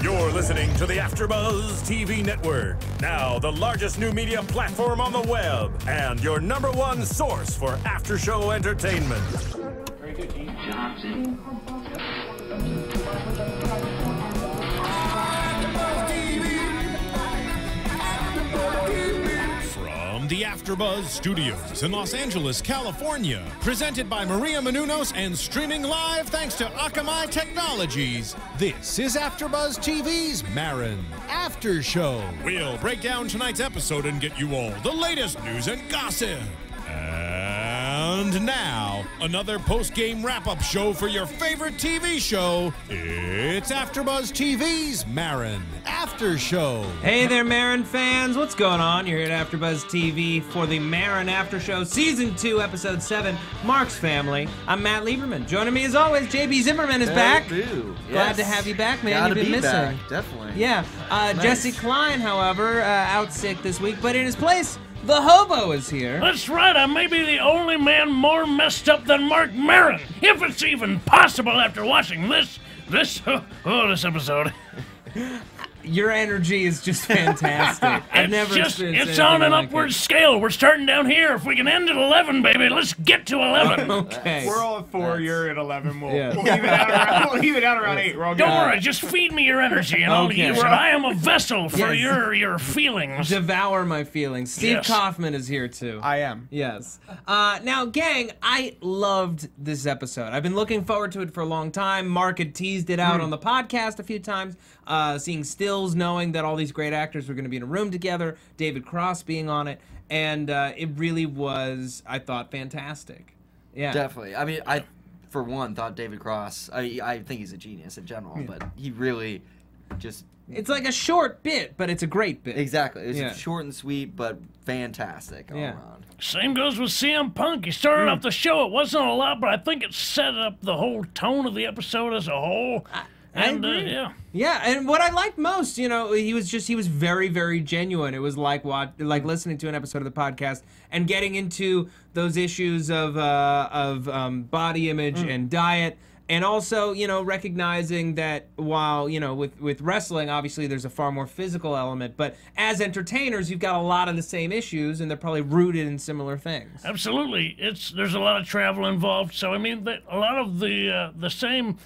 You're listening to the AFTERBUZZ TV network, now the largest new media platform on the web, and your #1 source for after-show entertainment. Very good, Gene. Johnson. From the AFTERBUZZ Studios in Los Angeles, California, presented by Maria Menounos and streaming live thanks to Akamai Technologies, this is AFTERBUZZ TV's Maron After Show. We'll break down tonight's episode and get you all the latest news and gossip. And now, another post-game wrap-up show for your favorite TV show. It's AFTERBUZZ TV's Maron After Show. Hey there, Maron fans. What's going on? You're here at AFTERBUZZ TV for the Maron After Show, Season 2, Episode 7, Mark's Family. I'm Matt Lieberman. Joining me as always, JB Zimmerman is back. Glad to have you back, man. You've been missing. Back, definitely. Yeah. Nice. Jessie Klein, however, out sick this week, but in his place, the Hobo is here. That's right, I may be the only man more messed up than Marc Maron, if it's even possible after watching this episode. Your energy is just fantastic. It's on an upward scale. We're starting down here. If we can end at 11, baby, let's get to 11. Okay. We're all at 4, you're at 11. We'll Yeah. leave it out around 8. We're all good. Don't worry, just feed me your energy and I'll Okay. use it. I am a vessel for Yes. your feelings. Devour my feelings. Steve Yes. Kaufmann is here too. I am. Yes. Now, gang, I loved this episode. I've been looking forward to it for a long time. Mark had teased it out on the podcast a few times, seeing stills, knowing that all these great actors were going to be in a room together, David Cross being on it, and it really was, I thought, fantastic. Yeah. Definitely. I mean, I, for one, thought David Cross, I think he's a genius in general, but he really just... It's like a short bit, but it's a great bit. Exactly. It was Yeah. short and sweet, but fantastic all around. Same goes with CM Punk. He started off the show. It wasn't a lot, but I think it set up the whole tone of the episode as a whole. I agree. Yeah, and what I liked most, you know, he was very, very genuine. It was like listening to an episode of the podcast and getting into those issues of body image and diet, and also, you know, recognizing that while, you know, with wrestling, obviously there's a far more physical element, but as entertainers, you've got a lot of the same issues, and they're probably rooted in similar things. Absolutely. There's a lot of travel involved, so I mean, a lot of the same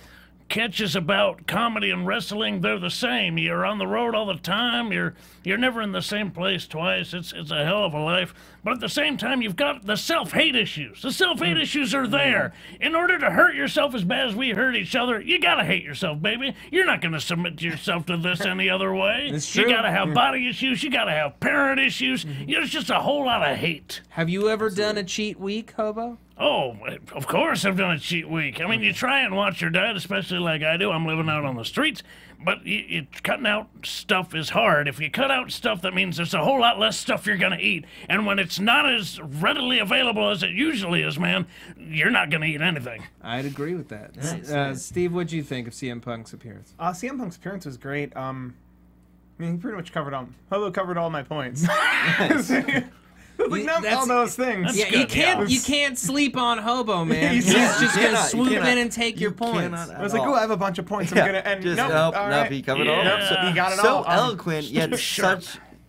catches about comedy and wrestling, they're the same. You're on the road all the time. You're never in the same place twice. It's a hell of a life. But at the same time, you've got the self-hate issues. The self-hate issues are there. In order to hurt yourself as bad as we hurt each other, you gotta hate yourself, baby. You're not gonna submit yourself to this any other way. It's true. You gotta have body issues. You gotta have parent issues. There's just a whole lot of hate. Have you ever done a cheat week, Hobo? Oh, of course I've done a cheat week. I mean, you try and watch your diet, especially like I do. I'm living out on the streets, but cutting out stuff is hard. If you cut out stuff, that means there's a whole lot less stuff you're going to eat. And when it's not as readily available as it usually is, man, you're not going to eat anything. I'd agree with that. Nice. Steve, what'd you think of CM Punk's appearance? CM Punk's appearance was great. I mean, he pretty much Hobo covered all my points. Like, no, all those things. Yeah, you can't sleep on Hobo, man. He's just gonna swoop in and take your points. I was like, oh, I have a bunch of points. I'm gonna end. Nope, he covered all. Nope, so he got it So all. eloquent, yet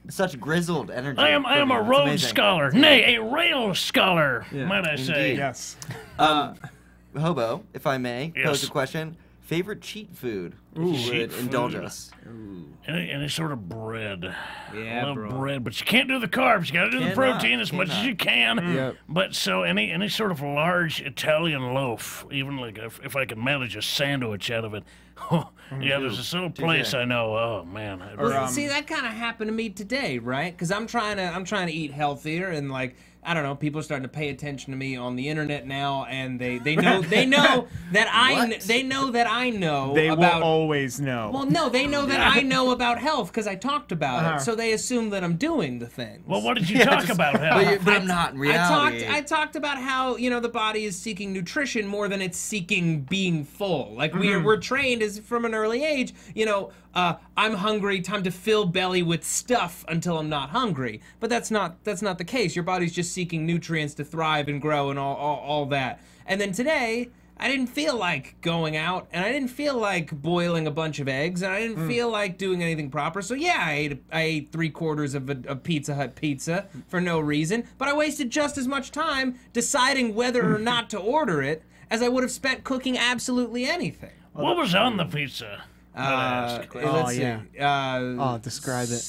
such grizzled energy. I am a It's Rhodes amazing. scholar, nay, a rail scholar, might I say. Indeed. Yes. Hobo, if I may, pose Yes. a question. Favorite cheat food? Ooh, If you cheat would indulge food. us. Any sort of bread. Yeah, I love bro. bread, but you can't do the carbs. You gotta do the protein as much as you can. Yep. But so any sort of large Italian loaf, even like if I can manage a sandwich out of it. Yeah, there's this little place I know. Oh man. Well, see, that kind of happened to me today, right? Because I'm trying to eat healthier, and like, I don't know, people are starting to pay attention to me on the internet now, and they know that I know They about. will always know. Well, no, they know that I know about health because I talked about it, so they assume that I'm doing the things. Well, what did you talk about? But I'm not in reality. I talked about how, you know, the body is seeking nutrition more than it's seeking being full. Like we're trained as from an early age, you know, I'm hungry, time to fill belly with stuff until I'm not hungry. But that's not the case. Your body's just seeking nutrients to thrive and grow and all that. And then today, I didn't feel like going out, and I didn't feel like boiling a bunch of eggs, and I didn't feel like doing anything proper. So yeah, I ate 3/4 of a Pizza Hut pizza for no reason, but I wasted just as much time deciding whether or not to order it as I would have spent cooking absolutely anything. What was on the pizza? Let's see. Describe it.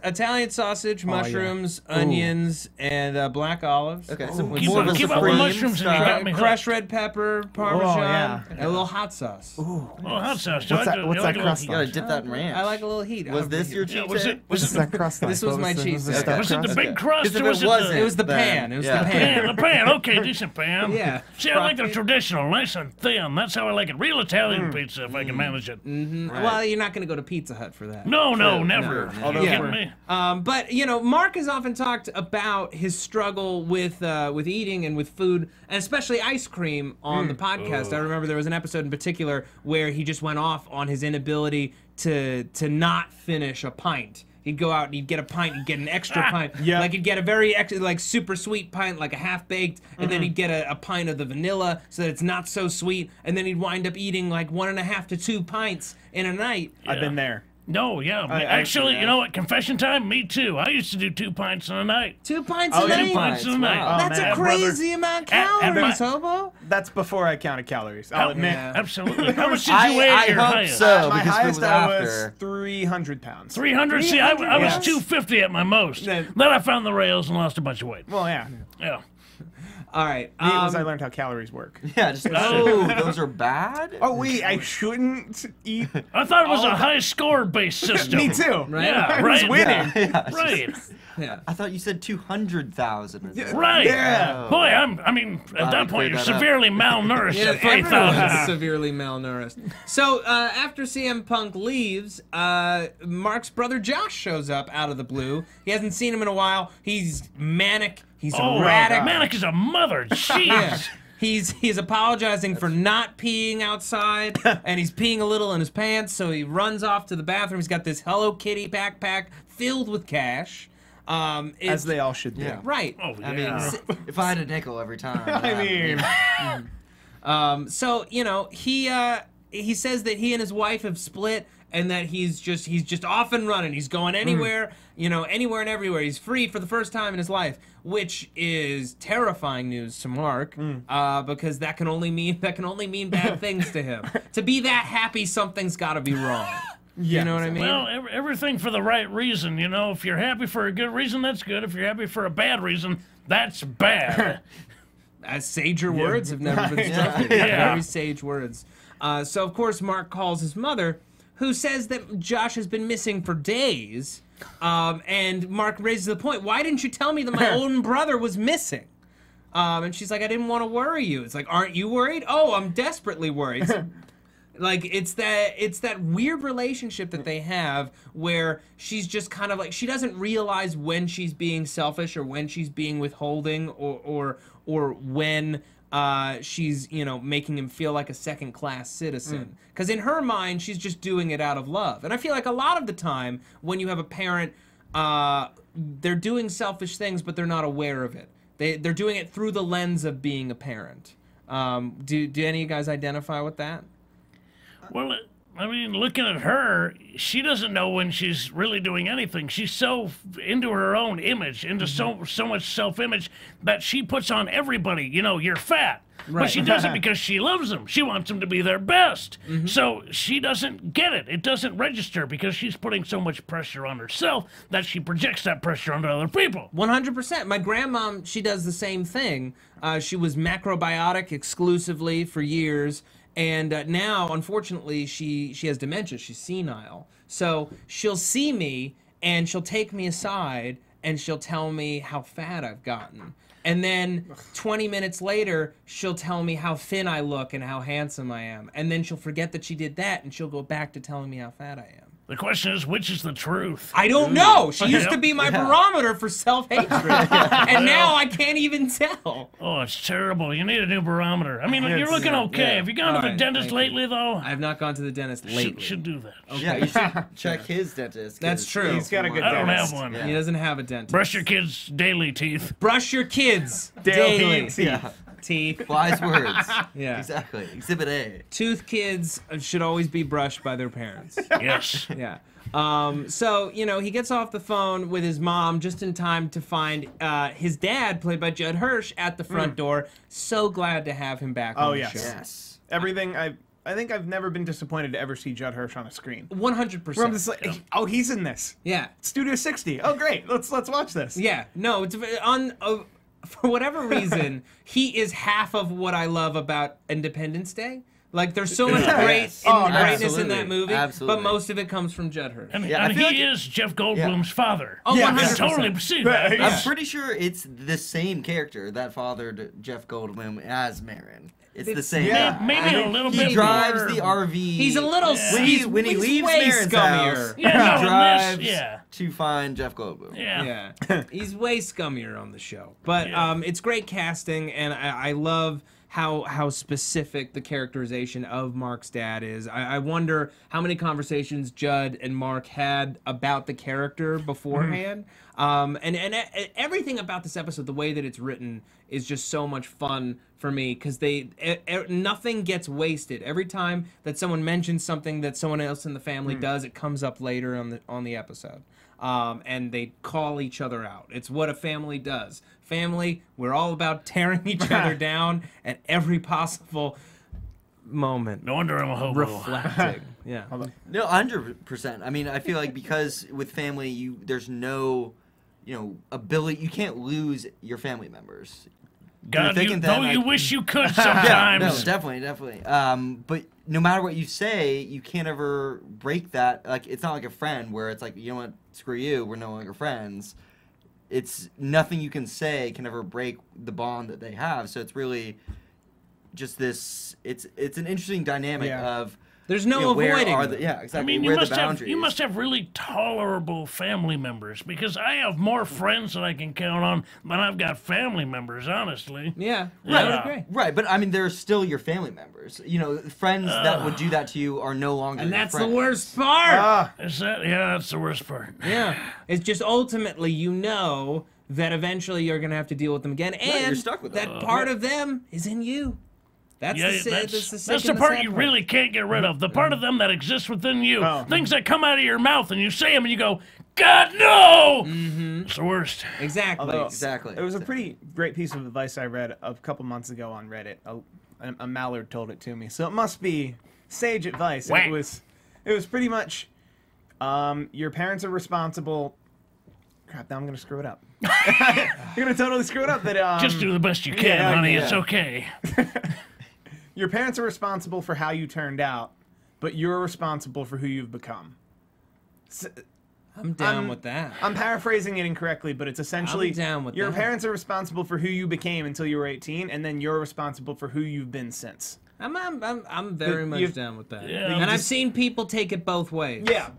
Italian sausage, mushrooms, onions, and black olives. Okay, so Keep more up of a the mushrooms and you got me Crushed red pepper, Parmesan, yeah. and a little hot sauce. Oh, hot sauce. What's that crust You gotta dip that in ranch. I like a little heat. Was this your cheat day? What's that crust like? This was my cheese. Was Was it the big crust or was it wasn't, the... It was the pan. It was the pan. The pan, okay, decent pan. Yeah. See, I like the traditional, nice and thin. That's how I like it. Real Italian pizza, if I can manage it. Well, you're not going to go to Pizza Hut for that. No, never. Although You kidding me? But you know, Mark has often talked about his struggle with eating and with food, and especially ice cream on the podcast. I remember there was an episode in particular where he just went off on his inability to not finish a pint. He'd go out and he'd get a pint, he'd get an extra pint. Yeah. Like he'd get a very like super sweet pint, like a half-baked, and then he'd get a pint of the vanilla so that it's not so sweet, and then he'd wind up eating like 1.5 to 2 pints in a night. I've been there. No, yeah. Actually, you know what? Confession time, me too. I used to do 2 pints in a night. 2 pints a night? 2 pints in a night. Wow. That's man, a crazy amount of calories, Hobo. That's before I counted calories. I'll admit. Yeah. Absolutely. How much did you weigh at your hope highest? so. My because it highest was I was after. 300 pounds. 300? See, I was Yes. 250 at my most. Then- Then I found the rails and lost a bunch of weight. Well, yeah. Yeah. All right. Needless, I learned how calories work. Yeah, just those are bad? Oh, wait, I shouldn't eat. I thought it was a high score-based system. Me too. Right? Yeah, I right. was winning. Yeah. Right. Yeah. I thought you said 200,000. Right. Yeah. Boy, I mean, at that point, you're cleared that up. severely malnourished at Everyone 3,000. is severely malnourished. So after CM Punk leaves, Mark's brother Josh shows up out of the blue. He hasn't seen him in a while. He's manic. He's erratic. Manic is a mother. Jeez. Yeah. He's apologizing for not peeing outside, and he's peeing a little in his pants, so he runs off to the bathroom. He's got this Hello Kitty backpack filled with cash. As they all should do. Yeah. Right. Oh, yeah. I mean, if I had a nickel every time. I mean, So you know, he says that he and his wife have split, and that he's just off and running. He's going anywhere, you know, anywhere and everywhere. He's free for the first time in his life, which is terrifying news to Mark, because that can only mean bad things to him. To be that happy, something's got to be wrong. You know what I mean? Well, everything for the right reason, you know. If you're happy for a good reason, that's good. If you're happy for a bad reason, that's bad. As sager words have never been spoken. Yeah. Very sage words. So, of course, Mark calls his mother, who says that Josh has been missing for days. And Mark raises the point, why didn't you tell me that my own brother was missing? And she's like, I didn't want to worry you. It's like, aren't you worried? Oh, I'm desperately worried. Like, it's that weird relationship that they have where she's just kind of like, she doesn't realize when she's being selfish or when she's being withholding or when she's, you know, making him feel like a second-class citizen. Because in her mind, she's just doing it out of love. And I feel like a lot of the time when you have a parent, they're doing selfish things, but they're not aware of it. They're doing it through the lens of being a parent. Do any of you guys identify with that? Well, I mean, looking at her, she doesn't know when she's really doing anything. She's so into her own image, into so much self-image that she puts on everybody, you know, you're fat. Right. But she does it because she loves them. She wants them to be their best. So she doesn't get it. It doesn't register because she's putting so much pressure on herself that she projects that pressure onto other people. 100%. My grandmom, she does the same thing. She was macrobiotic exclusively for years. And now, unfortunately, she has dementia. She's senile. So she'll see me, and she'll take me aside, and she'll tell me how fat I've gotten. And then 20 minutes later, she'll tell me how thin I look and how handsome I am. And then she'll forget that she did that, and she'll go back to telling me how fat I am. The question is, which is the truth? I don't know. She used to be my barometer for self-hatred. And now I can't even tell. Oh, it's terrible. You need a new barometer. I mean, Yes. you're looking okay. Yeah. Have you gone to the dentist lately, though? I have not gone to the dentist lately. Should do that. Yeah, you should check his dentist. That's true. he's got a good I don't dentist. have one. He doesn't have a dentist. Brush your kids' daily teeth. Brush your kids Daily daily. teeth. Yeah. teeth. Wise words. Yeah. Exactly. Exhibit A. Tooth kids should always be brushed by their parents. Yes. Yeah. So, you know, he gets off the phone with his mom just in time to find his dad, played by Judd Hirsch, at the front door. So glad to have him back on the show. Yes. Everything I think I've never been disappointed to ever see Judd Hirsch on a screen. 100%. Where I'm just like, oh, he's in this. Yeah. Studio 60. Oh, great. Let's watch this. Yeah. No, it's for whatever reason, he is half of what I love about Independence Day. Like, there's so much greatness in that movie, but most of it comes from Judd Hirsch. And he is Jeff Goldblum's father. Oh, yeah, 100%. totally see that. I'm pretty sure it's the same character that fathered Jeff Goldblum as Maron. It's the same. Yeah. Maybe a little bit He drives more. the RV. He's a little when he leaves way Maron's scummier. house, Yeah, he no, drives yeah. to find Jeff Goldblum. Yeah. Yeah, he's way scummier on the show, but it's great casting, and I love how specific the characterization of Mark's dad is. I wonder how many conversations Judd and Mark had about the character beforehand. And everything about this episode, the way that it's written, is just so much fun for me, because nothing gets wasted. Every time that someone mentions something that someone else in the family does, it comes up later on the episode. And they call each other out. It's what a family does. Family, we're all about tearing each other down at every possible moment. No wonder I'm a hobo. Reflecting. Yeah. No, 100%. I mean, I feel like because with family, there's no, ability. You can't lose your family members. God, you wish you could Yeah, sometimes. no, definitely. But no matter what you say, you can't ever break that. Like, it's not like a friend where it's like, you know what, screw you, we're no longer friends. It's nothing you can say can ever break the bond that they have. So it's really just this. It's an interesting dynamic of. There's no avoiding. Exactly. I mean, where the boundaries. you must have really tolerable family members, because I have more friends that I can count on than I've got family members, honestly. Yeah. Yeah. I would agree. Right, but I mean, they're still your family members. Friends that would do that to you are no longer. And your that's the friends. worst part. Is that? Yeah, that's the worst part. Yeah. It's just ultimately, that eventually you're going to have to deal with them again, and you're stuck with that them. part of them is in you. That's That's the part you really can't get rid of. The part of them that exists within you. Things that come out of your mouth and you say them and you go, God, no! It's the worst. Exactly. Exactly. It was a pretty great piece of advice I read a couple months ago on Reddit. A mallard told it to me, so it must be sage advice. And it was pretty much, your parents are responsible. Crap, now I'm gonna screw it up. You're gonna totally screw it up. Just do the best you can, honey. It's okay. Your parents are responsible for how you turned out, but you're responsible for who you've become. I'm down with that. I'm paraphrasing it incorrectly, but it's essentially I'm down with your that. parents are responsible for who you became until you were 18, and then you're responsible for who you've been since. I'm very much down with that. Yeah. And I've seen people take it both ways. Yeah.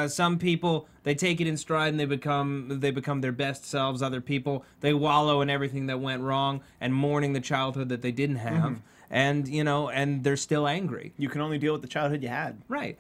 Some people, they take it in stride and they become their best selves. Other people, they wallow in everything that went wrong and mourning the childhood that they didn't have. And and they're still angry. You can only deal with the childhood you had. Right.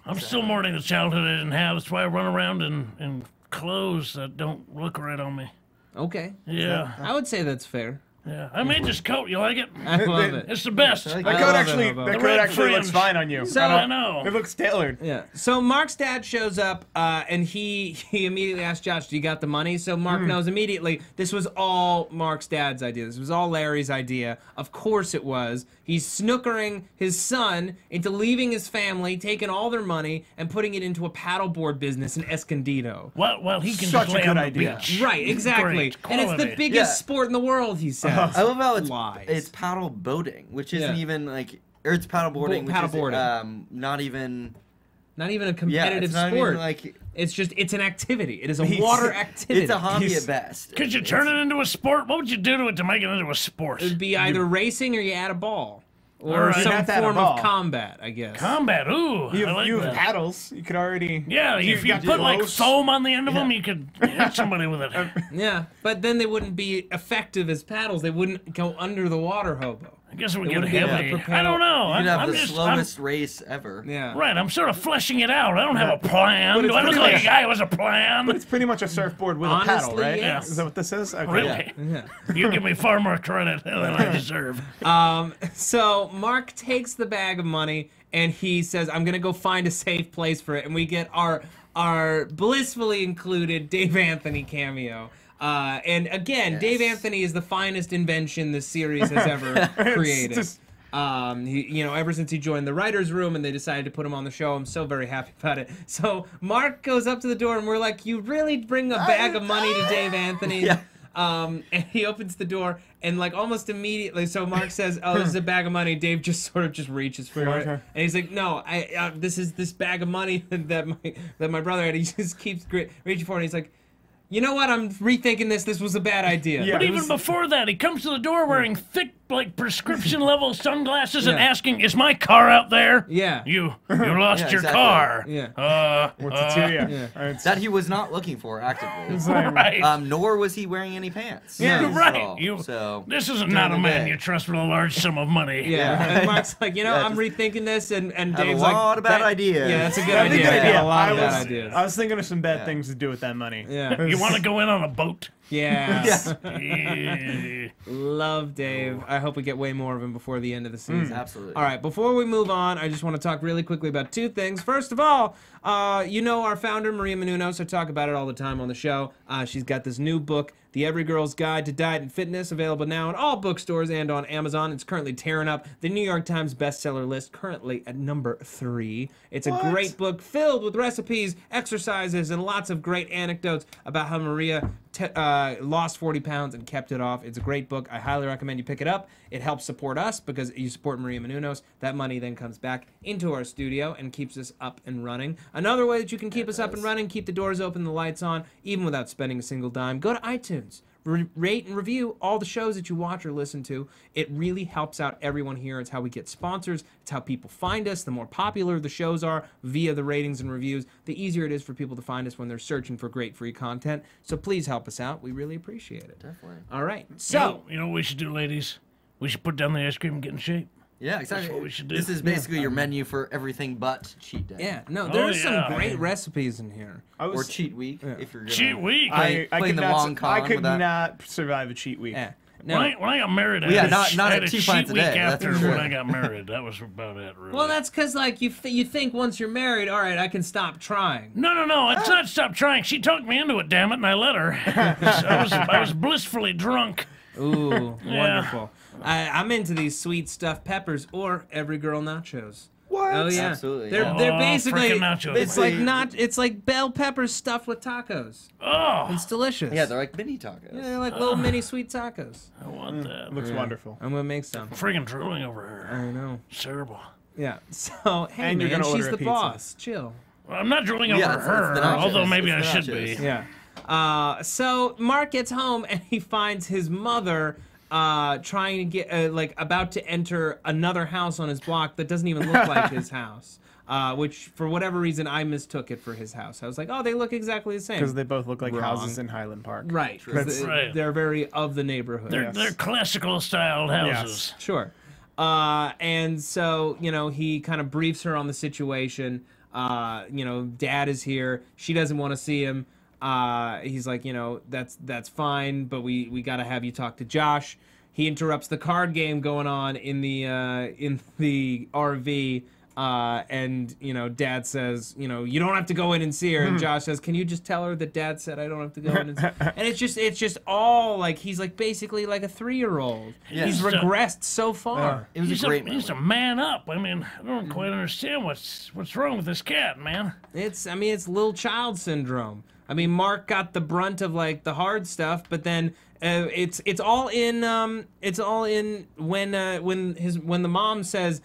I'm still mourning the childhood I didn't have. That's why I run around in clothes that don't look right on me. Okay. Yeah. I would say that's fair. Yeah. I made this coat. You like it? I love it. It's the best. That I coat love actually, it, Hobo. that The coat red actually looks fringe. fine on you. So- I know. It looks tailored. Yeah. So Mark's dad shows up, and he immediately asks Josh, "Do you got the money?" So Mark knows immediately this was all Mark's dad's idea. This was all Larry's idea. Of course it was. He's snookering his son into leaving his family, taking all their money, and putting it into a paddleboard business in Escondido. Well, he can Such just a lay good on the idea. beach. Right, exactly. Great And it's the quality. biggest sport in the world, he says. I love how Lies. it's paddle boating, which isn't Yeah. even like, or it's paddle boarding, which Paddleboarding. is not even. Not even a Yeah, competitive it's not sport. even like. It's an activity. It is a water activity. It's a hobby at best. Could you turn it into a sport? What would you do to it to make it into a sport? It would be either racing or you add a ball. All Or right. some You'd have to add a form ball. of combat, I guess. Combat. Ooh, You I like have that. paddles. You could already. Yeah, if you got put like close. foam on the end of them, you could hit somebody with it. Yeah, but then they wouldn't be effective as paddles. They wouldn't go under the water, Hobo. guess we get heavy. I don't know. You'd have the slowest race ever. Yeah. Right, I'm sort of fleshing it out. I don't have a plan. Do I look like a guy who has a plan? But it's pretty much a surfboard with a paddle, right? Yes. Is that what this is? Okay. Really? Yeah. You give me far more credit than I deserve. So Mark takes the bag of money and he says, I'm gonna go find a safe place for it, and we get our blissfully included Dave Anthony cameo. And again, Dave Anthony is the finest invention this series has ever created. Ever since he joined the writer's room and they decided to put him on the show, I'm so very happy about it. So Mark goes up to the door and we're like, you really bring a bag of money to Dave Anthony? Yeah. And he opens the door and like almost immediately, so Mark says, oh, this is a bag of money. Dave just sort of just reaches for it. And he's like, no, this is this bag of money that my brother had. He just keeps reaching for it. And he's like, you know what? I'm rethinking this. This was a bad idea. Yeah. But even before that, he comes to the door wearing thick, like prescription-level sunglasses and asking, "Is my car out there?" Yeah. You lost your car. Yeah. What's it to you? That he was not looking for actively. Right. Nor was he wearing any pants. Yeah. Right. So this is not a man you trust with a large sum of money. Yeah. And Mark's like, I'm rethinking this, and Dave's like, a lot of bad ideas. Yeah, that's a good idea. A lot of bad ideas. I was thinking of some bad things to do with that money. Yeah. You want to go in on a boat? Yeah. Love Dave. I hope we get way more of him before the end of the season. Absolutely. All right, before we move on, I just want to talk really quickly about two things. First of all, our founder, Maria Menounos, I talk about it all the time on the show. She's got this new book, The Every Girl's Guide to Diet and Fitness, available now in all bookstores and on Amazon. It's currently tearing up the New York Times bestseller list, currently at number 3. It's a great book filled with recipes, exercises, and lots of great anecdotes about how Maria lost 40 pounds and kept it off. It's a great book. I highly recommend you pick it up. It helps support us because you support Maria Menounos. That money then comes back into our studio and keeps us up and running. Another way that you can keep us up and running, keep the doors open, the lights on, even without spending a single dime, go to iTunes. Rate and review all the shows that you watch or listen to. It really helps out everyone here. It's how we get sponsors. It's how people find us. The more popular the shows are via the ratings and reviews, the easier it is for people to find us when they're searching for great free content. So please help us out. We really appreciate it. Definitely. All right. So, you know what we should do, ladies? We should put down the ice cream and get in shape. Yeah, exactly. That's what we should do. This is basically your menu for everything but cheat day. Yeah, no, there's some great recipes in here. Or cheat week, if you're gonna cheat week. play the long con. I could not survive a cheat week. Yeah. No. When I got married, I had a cheat week after when I got married. That was about it, really. Well, that's because, like, you think once you're married, all right, I can stop trying. No, it's not stop trying. She talked me into it, damn it, and I let her. I was blissfully drunk. Ooh, wonderful. I'm into these sweet stuffed peppers or Every Girl nachos. What? Oh yeah, absolutely. They're basically nachos. It's like bell peppers stuffed with tacos. Oh, It's delicious. Yeah, they're like mini tacos. Yeah, they're like little mini sweet tacos. I want that. Looks wonderful. I'm gonna make some. Friggin' drooling over her. I know. It's terrible. Yeah. So hey, And you're man, gonna she's order a the pizza. boss. Chill. Well, I'm not drooling over it's her, the nachos. although maybe I It's the should be. nachos. Yeah. So Mark gets home and he finds his mother trying to get about to enter another house on his block that doesn't even look like his house. Which, for whatever reason, I mistook it for his house. I was like, oh, they look exactly the same. Because they both look like Wrong. houses in Highland Park. Right. Right. They're very of the neighborhood. They're classical styled houses. Sure. And so, he kind of briefs her on the situation. Dad is here. She doesn't want to see him. He's like, that's fine, but we got to have you talk to Josh. He interrupts the card game going on in the RV. And Dad says, you don't have to go in and see her. And Josh says, can you just tell her that Dad said I don't have to go in and see her? And it's just all like, he's like basically like a 3-year-old. Yeah. He's regressed so far. It was a great He needs to man up. I mean, I don't quite understand what's wrong with this cat, man. It's little child syndrome. I mean, Mark got the brunt of like the hard stuff, but then it's all in when the mom says,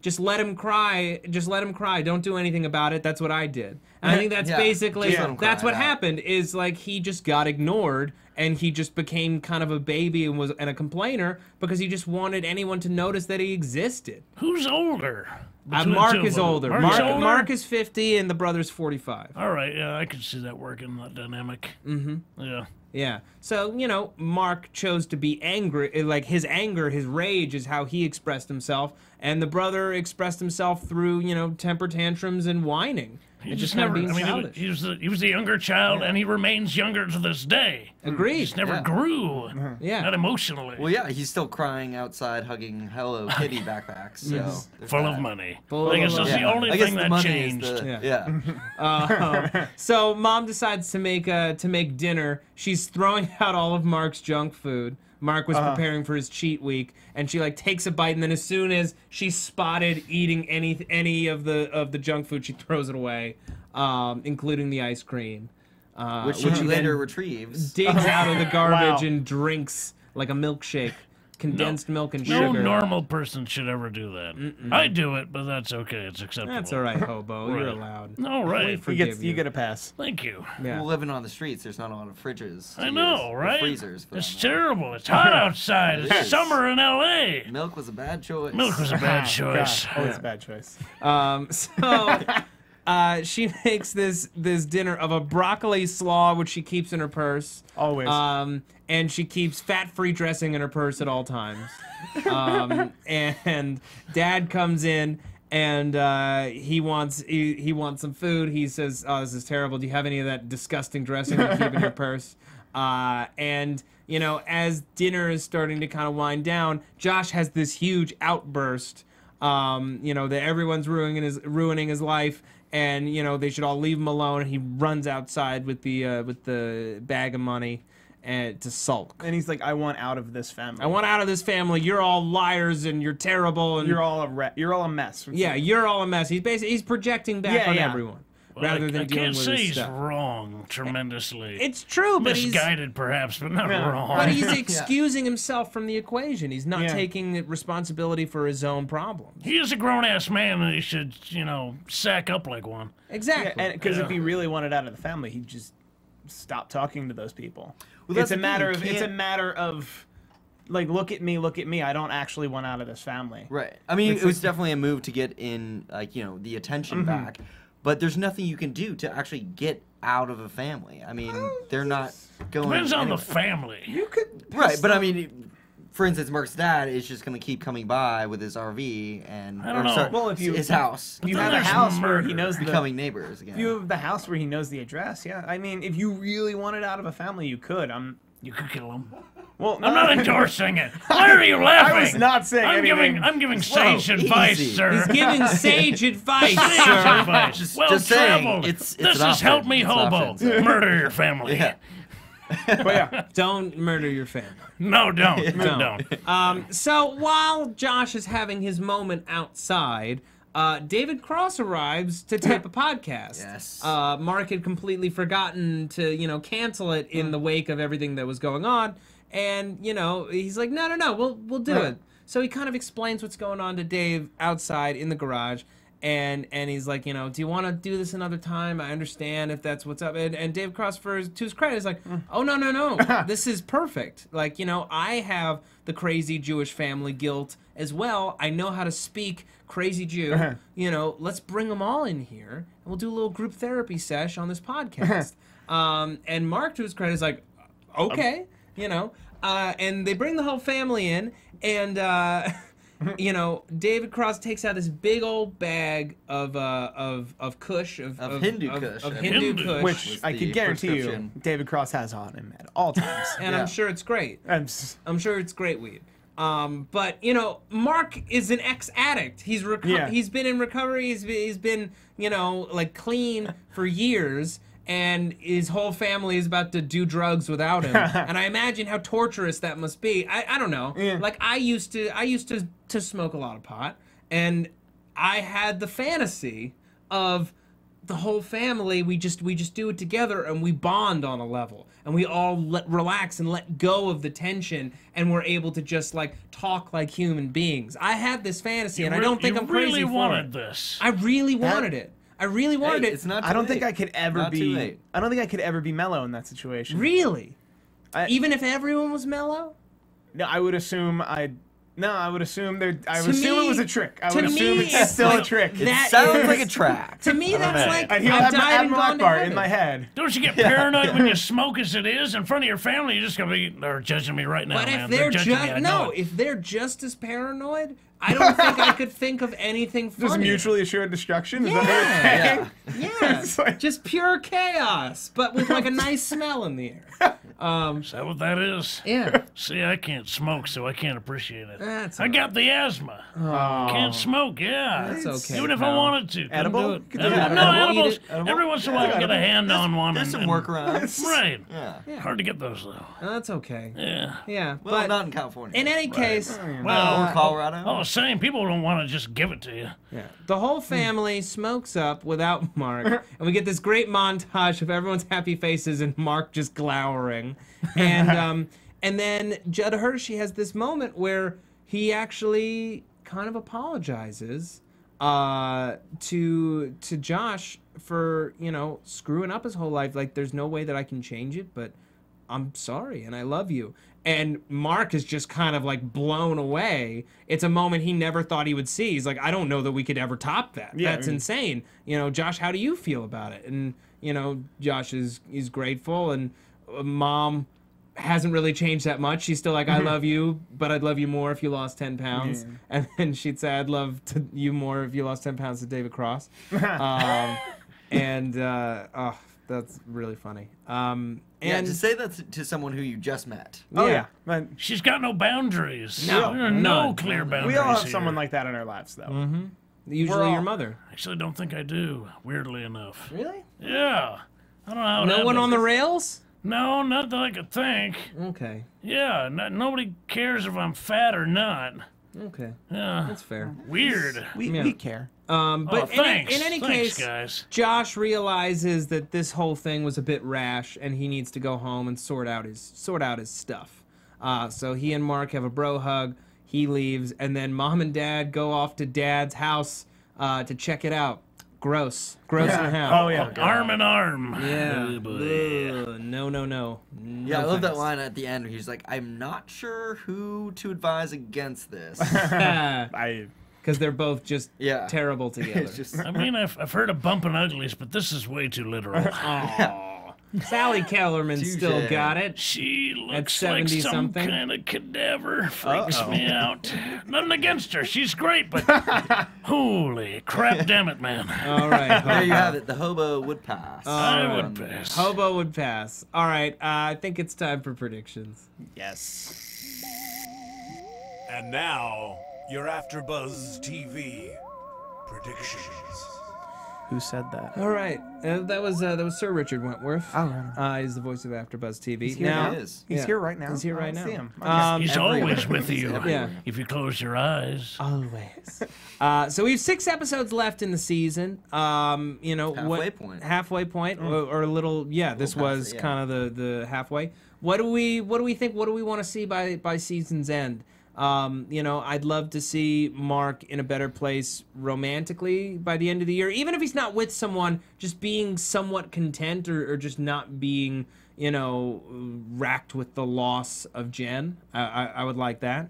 just let him cry. Just let him cry. Don't do anything about it. That's what I did. And I think that's basically that's what happened. Is like he just got ignored and he just became kind of a baby and a complainer because he just wanted anyone to notice that he existed. Who's older? Mark is older. Mark is is 50 and the brother's 45. All right, yeah, I could see that working, that dynamic. Mm-hmm. Yeah. Yeah. So, Mark chose to be angry. Like, his anger, his rage is how he expressed himself. And the brother expressed himself through, temper tantrums and whining. He just never, he was the younger child, and he remains younger to this day. Agreed. He just never grew. Yeah. Not emotionally. Well, yeah, he's still crying outside, hugging Hello Kitty backpacks. So Full of money. I guess that's the only thing that changed. So Mom decides to make dinner. She's throwing out all of Mark's junk food. Mark was preparing for his cheat week, and she takes a bite, and then as soon as she's spotted eating any of the junk food, she throws it away, including the ice cream, which she later retrieves. Digs out of the garbage and drinks like a milkshake. Condensed milk and sugar. No normal person should ever do that. I do it, but that's okay. It's acceptable. That's all right, Hobo. You're allowed. No, right. You get a pass. Thank you. Yeah. Well, living on the streets, there's not a lot of fridges. I know, right? Freezers. It's terrible. It's hot outside. It's summer in L.A. Milk was a bad choice. Milk was a bad choice. Always a bad choice. She makes this dinner of a broccoli slaw, which she keeps in her purse. Always. And she keeps fat-free dressing in her purse at all times. And Dad comes in, and he wants some food. He says, "Oh, this is terrible. Do you have any of that disgusting dressing you keep in your purse?" And as dinner is starting to kind of wind down, Josh has this huge outburst. That everyone's ruining his life. And they should all leave him alone. And he runs outside with the bag of money, and to sulk. And he's like, "I want out of this family. I want out of this family. You're all liars, and you're terrible, and you're all a mess." Yeah, you're all a mess. He's projecting back on everyone. Rather than dealing with his stuff. I can't say he's wrong tremendously. It's true, but misguided perhaps, but not wrong. But he's excusing himself from the equation. He's not taking responsibility for his own problems. He is a grown-ass man, and he should, sack up like one. Exactly. Because if he really wanted out of the family, he'd just stop talking to those people. Well, it's a matter of like, look at me. I don't actually want out of this family. Right. I mean, it was definitely a move to get in, the attention back. But there's nothing you can do to actually get out of a family. I mean, they're not going. Depends on the family. You could. Right, but I mean, for instance, Mark's dad is just going to keep coming by with his RV and his house. You have a house where he knows becoming neighbors again. You have the house where he knows the address. Yeah, I mean, if you really wanted out of a family, you could. You could kill him. Well, I'm not endorsing it. Why are you laughing? I was not saying anything. I'm giving sage advice, sir. He's giving sage advice, sir. Just saying, this is Help Me Hobo. Murder your family. Yeah. But don't murder your family. No, don't. So while Josh is having his moment outside, David Cross arrives to tape a podcast. Yes. Mark had completely forgotten to, cancel it in the wake of everything that was going on. And, he's like, no, we'll do it. So he kind of explains what's going on to Dave outside in the garage. And he's like, do you want to do this another time? I understand if that's what's up. And Dave Cross, to his credit, is like, oh, no. This is perfect. Like, I have the crazy Jewish family guilt as well. I know how to speak crazy Jew. Let's bring them all in here. And we'll do a little group therapy sesh on this podcast. And Mark, to his credit, is like, okay. And they bring the whole family in, and David Cross takes out this big old bag of Kush of Hindu Kush, Kush, which I can guarantee you, David Cross has on him at all times, and I'm sure it's great. I'm sure it's great weed. But Mark is an ex-addict. He's been in recovery. He's been clean for years. And his whole family is about to do drugs without him, and I imagine how torturous that must be. I don't know. Yeah. Like I used to smoke a lot of pot, and I had the fantasy of the whole family. We just do it together, and we bond on a level, and we all relax and let go of the tension, and we're able to just talk like human beings. I had this fantasy, and I don't think I'm crazy for it. You really wanted this. I really wanted it. I really wanted it. It's not too I don't late. think I could ever be. Late. I don't think I could ever be mellow in that situation. Really? Even if everyone was mellow? No, I would assume No, I would assume I To would assume me- it was a trick. I to would assume me, it's it's still like a trick. that Sounds is- like a track. To me, that's like And he'll I've have died and Admiral gone to Akbar heaven. in my head. Don't you get paranoid when you smoke as it is in front of your family? You're just gonna be, they're judging me right now, But man. if they're judging me, I know it. if they're just as paranoid, I don't think I could think of anything funny. Just mutually assured destruction? Is that what you're saying? Yeah, It's like- just pure chaos, but with like a nice smell in the air. Is that what that is? Yeah, See, I can't smoke, so I can't appreciate it. That's I got the asthma. Can't smoke, yeah. That's okay, Even if I pal. wanted to. couldn't Edible? do it. Could do No, edible. edibles. Eat it. Every once in a while, I get a hand on one. There's some and- workarounds. Right. Yeah. Hard to get those, though. that's okay. Yeah. Yeah, Well, but not in California. in any case, Well, or Colorado. all the same, people don't want to just give it to you. yeah, the whole family smokes up without Mark, and we get this great montage of everyone's happy faces and Mark just glowering, and then Judd Hershey has this moment where he actually kind of apologizes to Josh for, you know, screwing up his whole life. Like, there's no way that I can change it, but I'm sorry and I love you. And Mark is just kind of like blown away. It's a moment he never thought he would see. He's like, I don't know that we could ever top that. Yeah, That's insane. You know, Josh, how do you feel about it? And, you know, Josh is grateful, and Mom hasn't really changed that much. She's still like, I love you, but I'd love you more if you lost 10 pounds. Yeah. And then she'd say, I'd love you more if you lost 10 pounds to David Cross. Oh, that's really funny. Yeah, And to say that to someone who you just met. Oh, yeah. But She's got no boundaries. No, There are no none. clear boundaries. we all have here. someone like that in our lives, though. usually all- your mother. Actually, don't think I do. Weirdly enough. Really? Yeah. I don't know how. it No one happened. on the rails? No, not that I could think. Okay. Yeah, nobody cares if I'm fat or not. Okay. Yeah. That's fair. Weird. We care. But Thanks. in any Thanks, case, guys. Josh realizes that this whole thing was a bit rash, and he needs to go home and sort out his stuff. So he and Mark have a bro hug. He leaves, and then Mom and Dad go off to Dad's house to check it out. Gross in the house. Oh, yeah. Arm in arm. Yeah. Oh, boy. Ugh, no. Yeah, I love that line at the end where he's like, I'm not sure who to advise against this. Because they're both just Yeah. terrible together. It's just I mean, I've heard of bumping uglies, but this is way too literal. Sally Kellerman still Touche. got it. She looks 70 like some something. kind of cadaver. Freaks me out. Nothing against her. She's great, but holy crap, damn it, man. All right. there you have it. The hobo would pass. I would pass. Hobo would pass. All right. I think it's time for predictions. Yes. And now, your AfterBuzz TV predictions. Who said that? All right. That was Sir Richard Wentworth. Oh, right. He's the voice of AfterBuzz TV. He's here now, He is. He's Yeah. here right now. He's here I right don't now. See him. He's Everywhere. always with you. Yeah. If you close your eyes. Always. So we have 6 episodes left in the season. You know, Halfway point. Halfway point, or a little. Yeah, this past was it, yeah. kind of the halfway. What do we think? What do we want to see by season's end? You know, I'd love to see Mark in a better place romantically by the end of the year. Even if he's not with someone, just being somewhat content, or just not being, you know, racked with the loss of Jen. I would like that.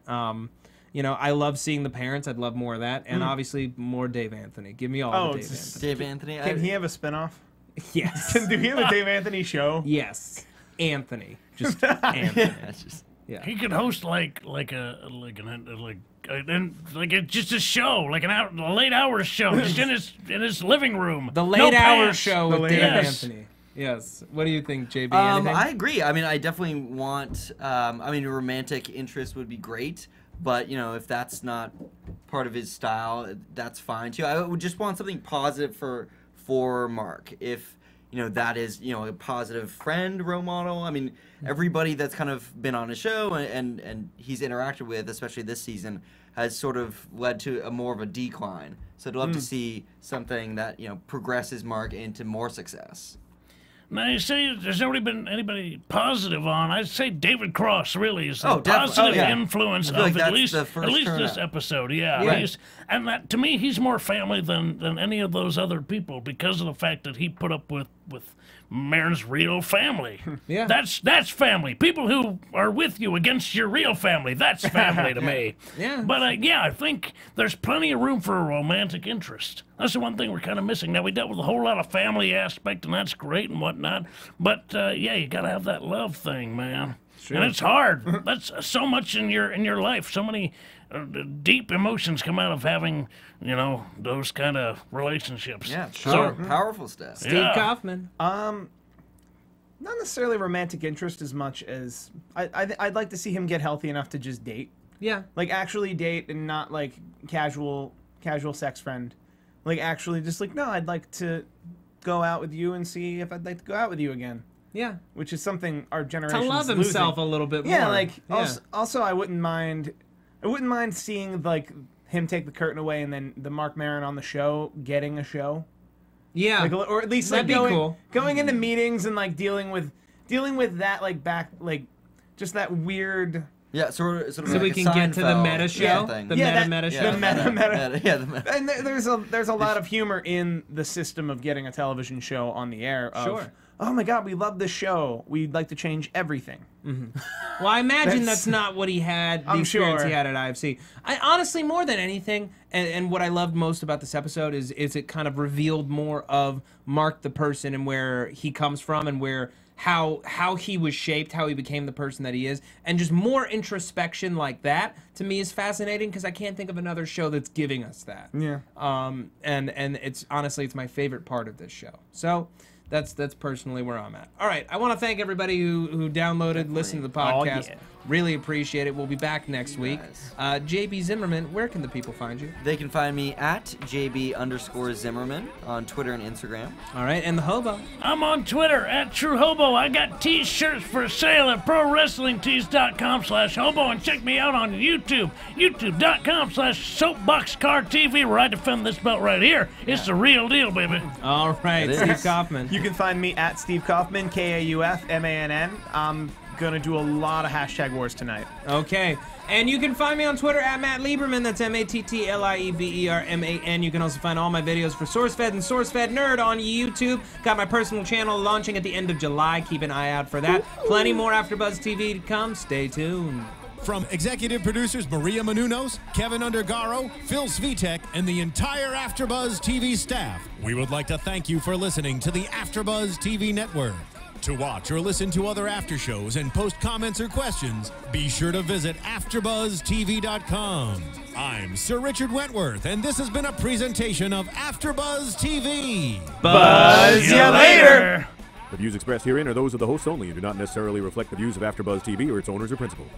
You know, I love seeing the parents. I'd love more of that. And obviously more Dave Anthony. Give me all the Dave Anthony. Dave Anthony. Can he have a spinoff? Yes. Do we have a Dave Anthony show? Yes. Anthony. Just Anthony. That's just, He could host like just a show, like a late hours show, just in his living room. The No late hour pants. show The with late Dave hours. Anthony. Yes. What do you think, JB? Anything? I agree. I mean, I definitely want. I mean, a romantic interest would be great, but you know, if that's not part of his style, that's fine too. I would just want something positive for Mark. If you know that is a positive friend, role model. I mean, everybody that's kind of been on his show and he's interacted with, especially this season, has sort of led to a more of a decline. So I'd love to see something that progresses Mark into more success. Now you say there's already been anybody positive on. I'd say David Cross really is the Oh, positive yeah. influence I feel like of that's at least the first this turnout. episode. Yeah, Right. and that to me he's more family than any of those other people because of the fact that he put up with with Maron's real family. Yeah. That's family. People who are with you against your real family, that's family to me. Yeah. But yeah, I think there's plenty of room for a romantic interest. That's the one thing we're kind of missing. Now, we dealt with a whole lot of family aspect, and that's great and whatnot. But yeah, you got to have that love thing, man. Sure. And it's hard. That's so much in your life. So many deep emotions come out of having, you know, those kind of relationships. Yeah, sure. Powerful stuff. Steve Kaufmann. Not necessarily romantic interest as much as I'd like to see him get healthy enough to just date. Yeah. Like actually date and not like casual sex friend. Like actually just like, no, I'd like to go out with you and see if I'd like to go out with you again. Yeah. Which is something our generation to love himself a little bit more. Yeah, like also I wouldn't mind seeing like him take the curtain away and then the Marc Maron on the show getting a show. Yeah. Like, or at least that'd like be cool. Going into meetings and like dealing with that like just that weird. Yeah, sort of so like we can get to the meta show, thing. the meta show. The meta. Yeah, the meta. And there's a lot of humor in the system of getting a television show on the air. Of, oh my God, we love this show. We'd like to change everything. Mm-hmm. Well, I imagine that's not what he had. The experience he had at IFC. I honestly, more than anything, and what I loved most about this episode is it kind of revealed more of Mark the person and where he comes from and where. How he was shaped, how he became the person that he is, and just more introspection like that to me is fascinating because I can't think of another show that's giving us that. Yeah. And it's honestly it's my favorite part of this show. So that's personally where I'm at. All right, I want to thank everybody who downloaded, listened to the podcast. Yeah. Really appreciate it. We'll be back next week. JB Zimmerman, where can the people find you? They can find me at JB_Zimmerman on Twitter and Instagram. All right, and the Hobo. I'm on Twitter at True Hobo. I got t-shirts for sale at ProWrestlingTees.com/hobo, and check me out on YouTube, YouTube.com/SoapboxCarTV, where I defend this belt right here. It's the real deal, baby. All right, Steve Kaufmann. You can find me at Steve Kaufmann, KAUFMANN. I'm gonna do a lot of hashtag wars tonight. Okay, and you can find me on Twitter at Matt Lieberman. That's MATTLIEBERMAN. You can also find all my videos for SourceFed and SourceFed Nerd on YouTube. Got my personal channel launching at the end of July. Keep an eye out for that. Plenty more AfterBuzz TV to come. Stay tuned. From executive producers Maria Menounos, Kevin Undergaro, Phil Svitek, and the entire AfterBuzz TV staff, we would like to thank you for listening to the AfterBuzz TV network. To watch or listen to other after shows and post comments or questions, be sure to visit AfterBuzzTV.com. I'm Sir Richard Wentworth, and this has been a presentation of AfterBuzz TV. Buzz ya later! The views expressed herein are those of the hosts only and do not necessarily reflect the views of AfterBuzz TV or its owners or principals.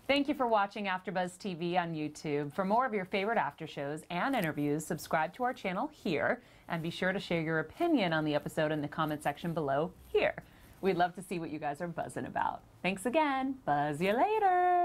Thank you for watching AfterBuzz TV on YouTube. For more of your favorite after shows and interviews, subscribe to our channel here, and be sure to share your opinion on the episode in the comment section below here. We'd love to see what you guys are buzzing about. Thanks again. Buzz you later.